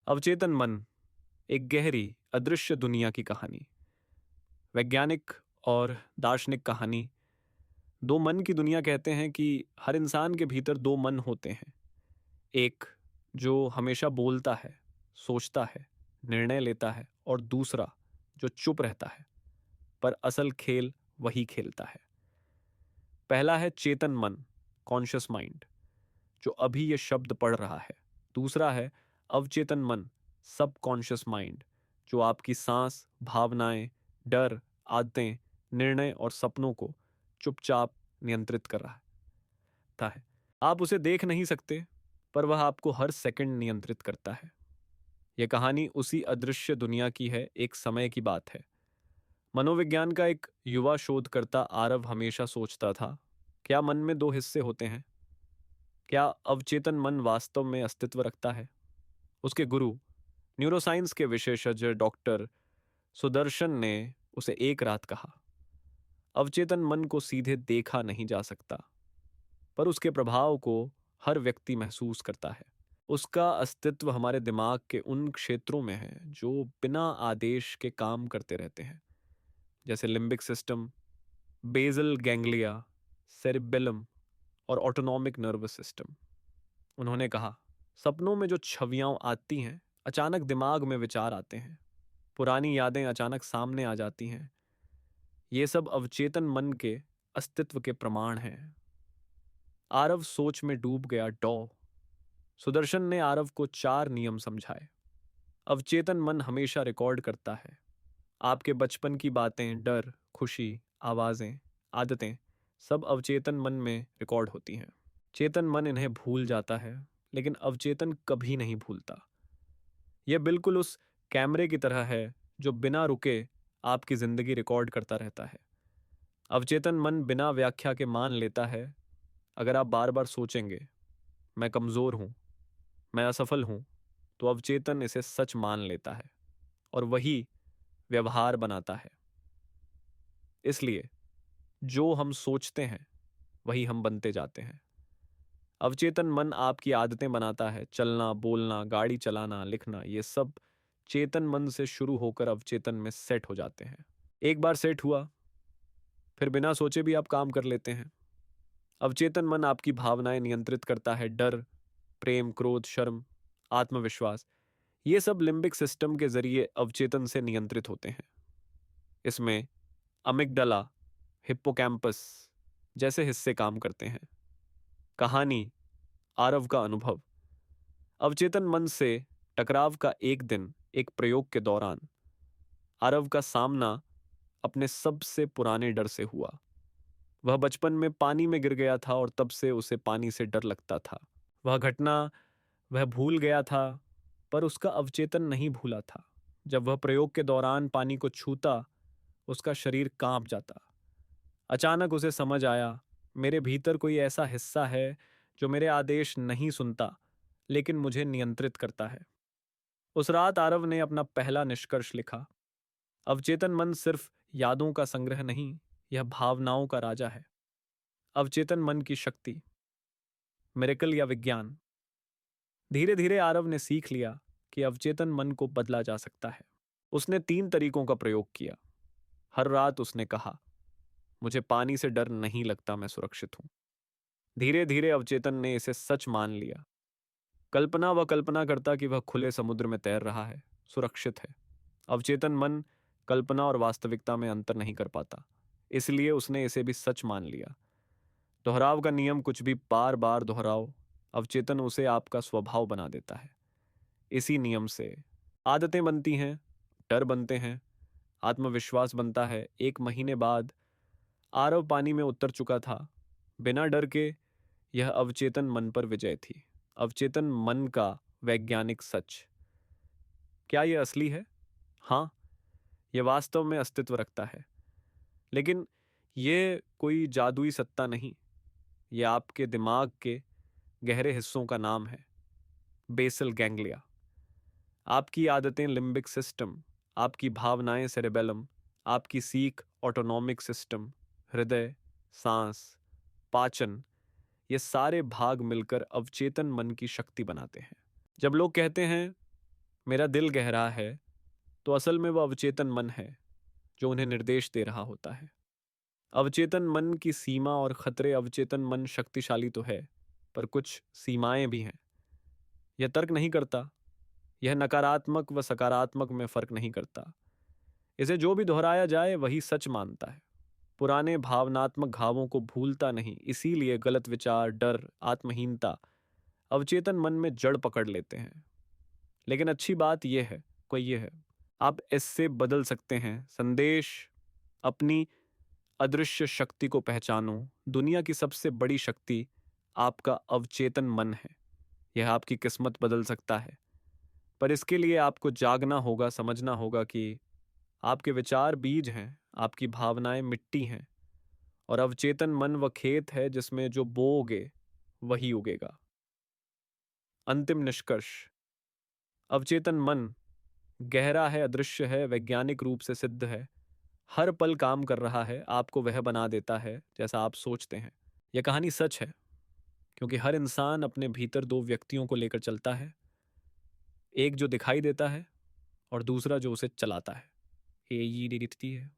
अवचेतन मन एक गहरी अदृश्य दुनिया की कहानी। वैज्ञानिक और दार्शनिक कहानी। दो मन की दुनिया कहते हैं कि हर इंसान के भीतर दो मन होते हैं। एक जो हमेशा बोलता है, सोचता है, निर्णय लेता है, और दूसरा जो चुप रहता है पर असल खेल वही खेलता है। पहला है चेतन मन, कॉन्शियस माइंड, जो अभी ये शब्द पढ़ रहा है। दूसरा है अवचेतन मन, सब कॉन्शियस माइंड, जो आपकी सांस, भावनाएं, डर, आदतें, निर्णय और सपनों को चुपचाप नियंत्रित कर रहा है। आप उसे देख नहीं सकते, पर वह आपको हर सेकंड नियंत्रित करता है। यह कहानी उसी अदृश्य दुनिया की है। एक समय की बात है। मनोविज्ञान का एक युवा शोधकर्ता आरव हमेशा सोचता था, क्या मन में दो हिस्से होते हैं? क्या अवचेतन मन वास्तव में अस्तित्व रखता है? उसके गुरु, न्यूरोसाइंस के विशेषज्ञ डॉक्टर सुदर्शन ने उसे एक रात कहा, अवचेतन मन को सीधे देखा नहीं जा सकता, पर उसके प्रभाव को हर व्यक्ति महसूस करता है। उसका अस्तित्व हमारे दिमाग के उन क्षेत्रों में है जो बिना आदेश के काम करते रहते हैं, जैसे limbic system, basal ganglia, cerebellum और ऑटोनॉमिक नर्वस सिस्टम। उन्होंने कहा, सपनों में जो छवियां आती हैं, अचानक दिमाग में विचार आते हैं, पुरानी यादें अचानक सामने आ जाती हैं। ये सब अवचेतन मन के अस्तित्व के प्रमाण हैं। आरव सोच में डूब गया। सुदर्शन ने आरव को 4 नियम समझाए। अवचेतन मन हमेशा रिकॉर्ड करता है। आपके बचपन की बातें, डर, खुशी, आवाजें, आदतें सब अवचेतन मन में रिकॉर्ड होती हैं। चेतन मन इन्हें भूल जाता है, लेकिन अवचेतन कभी नहीं भूलता। यह बिल्कुल उस कैमरे की तरह है जो बिना रुके आपकी जिंदगी रिकॉर्ड करता रहता है। अवचेतन मन बिना व्याख्या के मान लेता है। अगर आप बार बार सोचेंगे, मैं कमजोर हूं, मैं असफल हूं, तो अवचेतन इसे सच मान लेता है और वही व्यवहार बनाता है। इसलिए जो हम सोचते हैं वही हम बनते जाते हैं। अवचेतन मन आपकी आदतें बनाता है। चलना, बोलना, गाड़ी चलाना, लिखना, ये सब चेतन मन से शुरू होकर अवचेतन में सेट हो जाते हैं। एक बार सेट हुआ, फिर बिना सोचे भी आप काम कर लेते हैं। अवचेतन मन आपकी भावनाएं नियंत्रित करता है। डर, प्रेम, क्रोध, शर्म, आत्मविश्वास, ये सब लिम्बिक सिस्टम के जरिए अवचेतन से नियंत्रित होते हैं। इसमें अमिगडाला, हिप्पोकैम्पस जैसे हिस्से काम करते हैं। कहानी, आरव का अनुभव। अवचेतन मन से टकराव का एक दिन, एक प्रयोग के दौरान आरव का सामना अपने सबसे पुराने डर से हुआ। वह बचपन में पानी में गिर गया था और तब से उसे पानी से डर लगता था। वह घटना वह भूल गया था, पर उसका अवचेतन नहीं भूला था। जब वह प्रयोग के दौरान पानी को छूता, उसका शरीर कांप जाता। अचानक उसे समझ आया, मेरे भीतर कोई ऐसा हिस्सा है जो मेरे आदेश नहीं सुनता, लेकिन मुझे नियंत्रित करता है। उस रात आरव ने अपना पहला निष्कर्ष लिखा, अवचेतन मन सिर्फ यादों का संग्रह नहीं, यह भावनाओं का राजा है। अवचेतन मन की शक्ति, मिरेकल या विज्ञान। धीरे धीरे आरव ने सीख लिया कि अवचेतन मन को बदला जा सकता है। उसने 3 तरीकों का प्रयोग किया। हर रात उसने कहा, मुझे पानी से डर नहीं लगता, मैं सुरक्षित हूं। धीरे धीरे अवचेतन ने इसे सच मान लिया। वह कल्पना करता कि वह खुले समुद्र में तैर रहा है, सुरक्षित है। अवचेतन मन कल्पना और वास्तविकता में अंतर नहीं कर पाता, इसलिए उसने इसे भी सच मान लिया। दोहराव का नियम, कुछ भी बार बार दोहराओ, अवचेतन उसे आपका स्वभाव बना देता है। इसी नियम से आदतें बनती हैं, डर बनते हैं, आत्मविश्वास बनता है। 1 महीने बाद आरव पानी में उतर चुका था, बिना डर के। यह अवचेतन मन पर विजय थी। अवचेतन मन का वैज्ञानिक सच। क्या यह असली है? हाँ, यह वास्तव में अस्तित्व रखता है, लेकिन यह कोई जादुई सत्ता नहीं। यह आपके दिमाग के गहरे हिस्सों का नाम है, बेसल गैंग्लिया। आपकी आदतें लिम्बिक सिस्टम, आपकी भावनाएं सेरेबेलम, आपकी सीख ऑटोनॉमिक सिस्टम, हृदय, सांस, पाचन, ये सारे भाग मिलकर अवचेतन मन की शक्ति बनाते हैं। जब लोग कहते हैं मेरा दिल गहरा है, तो असल में वह अवचेतन मन है जो उन्हें निर्देश दे रहा होता है। अवचेतन मन की सीमा और खतरे। अवचेतन मन शक्तिशाली तो है, पर कुछ सीमाएं भी हैं। यह तर्क नहीं करता, यह नकारात्मक व सकारात्मक में फर्क नहीं करता। इसे जो भी दोहराया जाए वही सच मानता है। पुराने भावनात्मक घावों को भूलता नहीं, इसीलिए गलत विचार, डर, आत्महीनता अवचेतन मन में जड़ पकड़ लेते हैं। लेकिन अच्छी बात यह है, आप इससे बदल सकते हैं। संदेश: अपनी अदृश्य शक्ति को पहचानो। दुनिया की सबसे बड़ी शक्ति आपका अवचेतन मन है। यह आपकी किस्मत बदल सकता है, पर इसके लिए आपको जागना होगा, समझना होगा कि आपके विचार बीज हैं, आपकी भावनाएं मिट्टी हैं, और अवचेतन मन वह खेत है जिसमें जो बोओगे वही उगेगा। अंतिम निष्कर्ष: अवचेतन मन गहरा है, अदृश्य है, वैज्ञानिक रूप से सिद्ध है। हर पल काम कर रहा है, आपको वह बना देता है जैसा आप सोचते हैं। यह कहानी सच है, क्योंकि हर इंसान अपने भीतर दो व्यक्तियों को लेकर चलता है, एक जो दिखाई देता है और दूसरा जो उसे चलाता है। ये दिखती है।